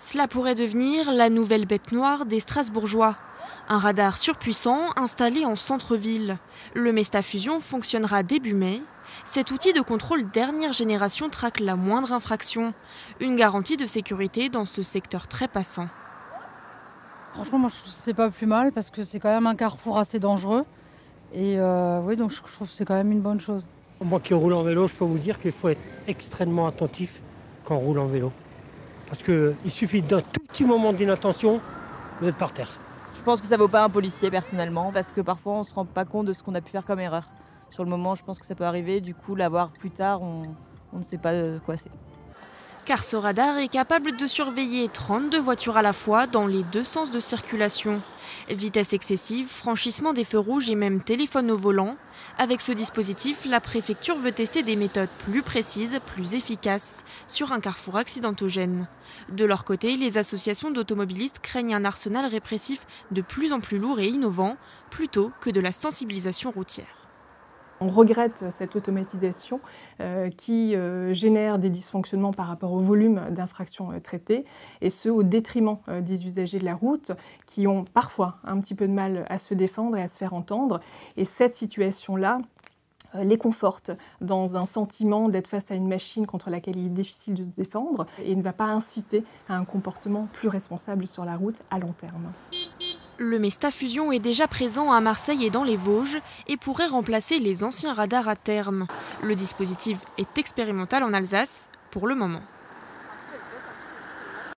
Cela pourrait devenir la nouvelle bête noire des Strasbourgeois. Un radar surpuissant installé en centre-ville. Le Mesta Fusion fonctionnera début mai. Cet outil de contrôle dernière génération traque la moindre infraction. Une garantie de sécurité dans ce secteur très passant. Franchement, moi, c'est pas plus mal parce que c'est quand même un carrefour assez dangereux. Et oui, donc je trouve que c'est quand même une bonne chose. Moi qui roule en vélo, je peux vous dire qu'il faut être extrêmement attentif quand on roule en vélo. Parce qu'il suffit d'un tout petit moment d'inattention, vous êtes par terre. Je pense que ça vaut pas un policier personnellement, parce que parfois on se rend pas compte de ce qu'on a pu faire comme erreur. Sur le moment, je pense que ça peut arriver, du coup l'avoir plus tard, on ne sait pas quoi c'est. Car ce radar est capable de surveiller 32 voitures à la fois dans les deux sens de circulation. Vitesse excessive, franchissement des feux rouges et même téléphone au volant. Avec ce dispositif, la préfecture veut tester des méthodes plus précises, plus efficaces, sur un carrefour accidentogène. De leur côté, les associations d'automobilistes craignent un arsenal répressif de plus en plus lourd et innovant, plutôt que de la sensibilisation routière. On regrette cette automatisation qui génère des dysfonctionnements par rapport au volume d'infractions traitées, et ce au détriment des usagers de la route qui ont parfois un petit peu de mal à se défendre et à se faire entendre. Et cette situation-là les conforte dans un sentiment d'être face à une machine contre laquelle il est difficile de se défendre et ne va pas inciter à un comportement plus responsable sur la route à long terme. Le Mesta Fusion est déjà présent à Marseille et dans les Vosges et pourrait remplacer les anciens radars à terme. Le dispositif est expérimental en Alsace pour le moment.